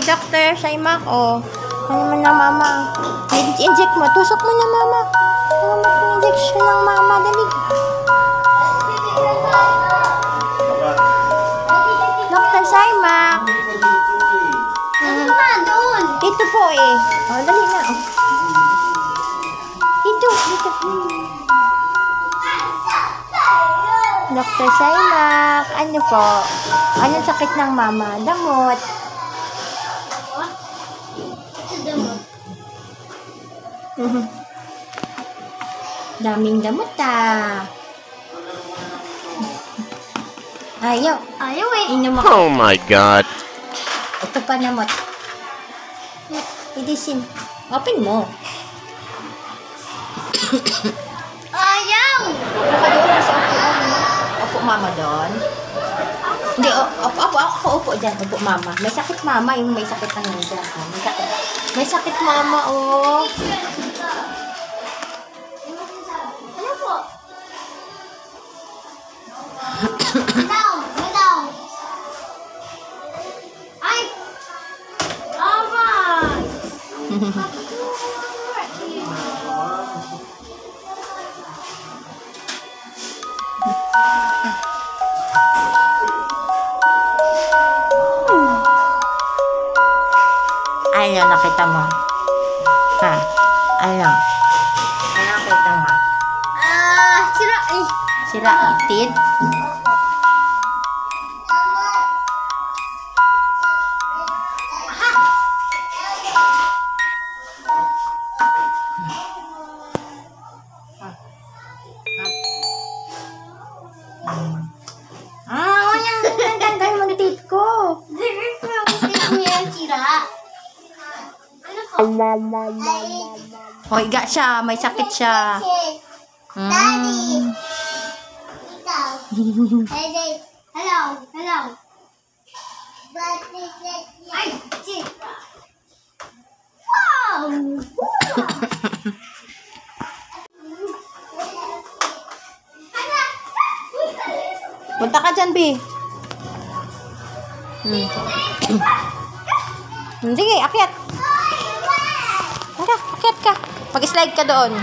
Dr. Saimak, oh. Ano naman na mama? I-inject mo. Tusok mo na mama. Mama, injection ng mama. Dali. Dr. Saimak. Dito po eh. Oh, dali na. Oh. Dito. Dr. Saimak. Ano po? Anong sakit ng mama? Damot. Daming damot ah. Ayaw eh. Inom ako. Oh my God. Ito pa namot. Idisin. Open mo. Ayaw! Upo ka doon. Kasi upo mama doon. Hindi, ako upo dyan. Upo mama. May sakit mama. Yung may sakit na nandiyan. May sakit mama, oh. Ano po? Malaw. Ay! Mama! Ano nakita mo? Ha? Ano? Ano nakita mo? Sira. Ay! Sira itid? Ang ganda yung mag-tit ko. Sira. Ano po? O, higa siya. May sakit siya. Daddy. Ikaw. Hello. Ay, sira. Wow! Punta ka dyan, Bi. Sige, akyat. Akyat ka. Mag-slide ka doon.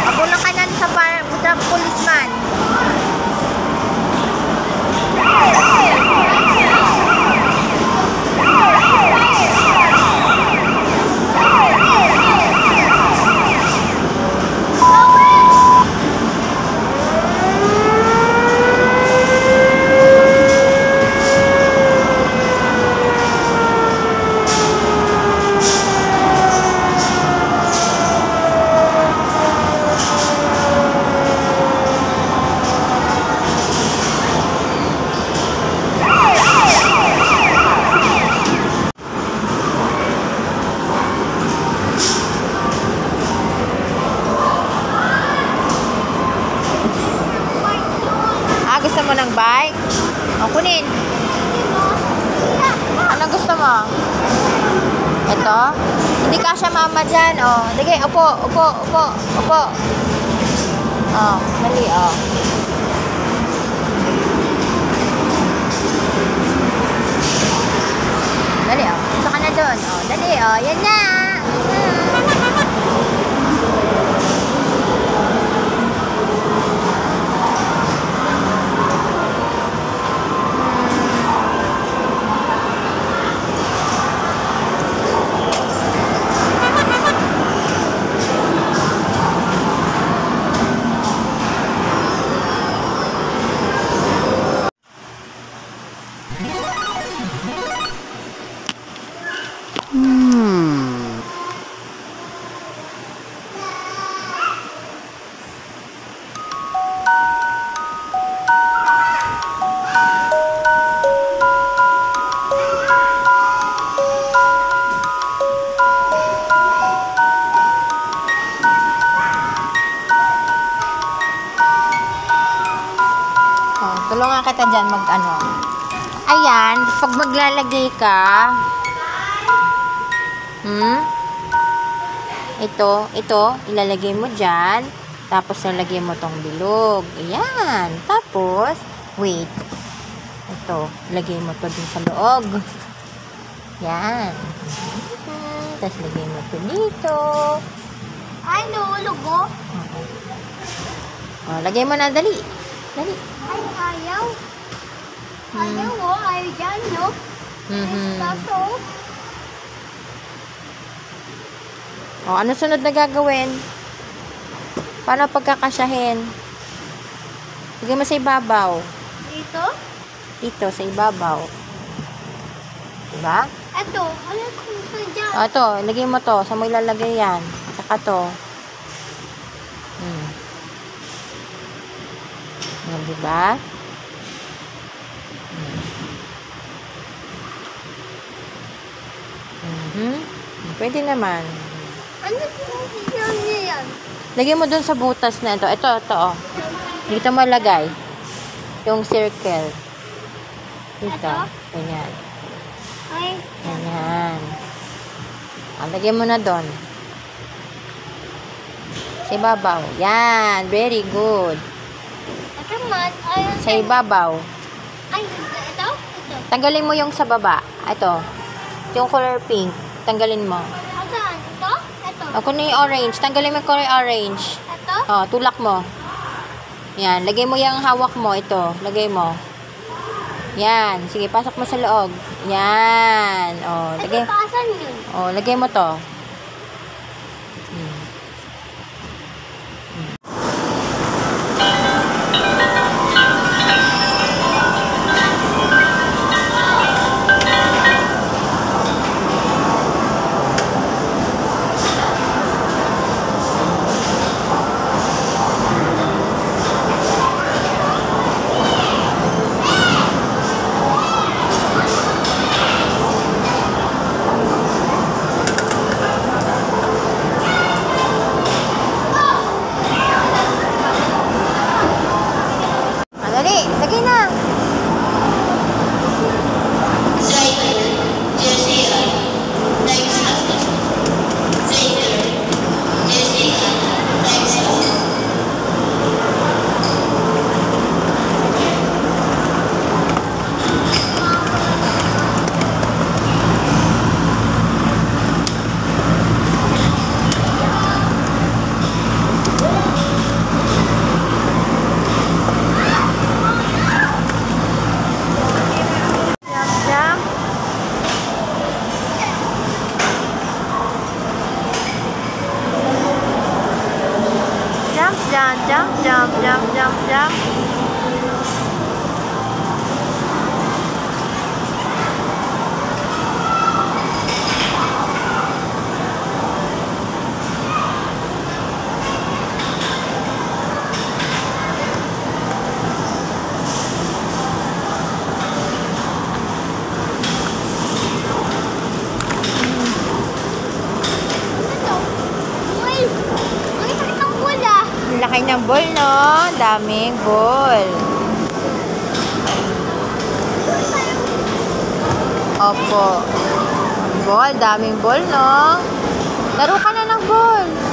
Magulang ka na sa policeman. Gusto mo ng bike? O, kunin. Anong gusto mo? Ito? Hindi kasya mama dyan. O, sige, upo. O, dali, o. Dali, o. Gusto ka na doon. O, dali, o. Yan na. Tulungan kita dyan mag-ano. Ayan, pag maglalagay ka, ito, ilalagay mo dyan, tapos lalagay mo tong bilog. Ayan, tapos, wait, ito, lagay mo to din sa loob. Yan. Tapos lagay mo to dito. Ay, nahulog ko. O, lagay mo na, dali. Dali. Ay, ayaw. Ayaw mo, ayaw dyan, no? Tapos, O, ano sunod na gagawin? Paano pagkakasyahin? Lagay mo sa ibabaw. dito. Dito, sa ibabaw. Diba? Ito, ano kung sa dyan? O, ito, lagay mo to. Saan mo ilalagay yan? Saka to. Yan, diba? Pwede naman. Ano yan yan? Lagay mo dun sa butas na ito. Ito, oh. Dito mo lagay. Yung circle. Dito. Ito? Ganyan. Ay, Ganyan. Lagay mo na dun. Sa ibabaw. Yan. Very good. ito man. Ay, Sa ibabaw. ay, ito? Ito. Tanggalin mo yung sa baba. Ito. Yung color pink. Tanggalin mo. Saan? Ito? Ito. Ako na yung orange. Tanggalin mo yung color orange. Ito? Oh, tulak mo. Yan. Lagay mo yung hawak mo. Ito. Lagay mo. Yan. Sige, pasok mo sa loob. Yan. Oh, lagay. Ito, pasan yun? Oh, lagay mo to. Dali, lagay na. Jump. Jump. Ito. Uy, ang sakit ng pula. Ang laki ng ball, no? Daming ball. Opo. Ball, daming ball, no? Laro ka na ng ball.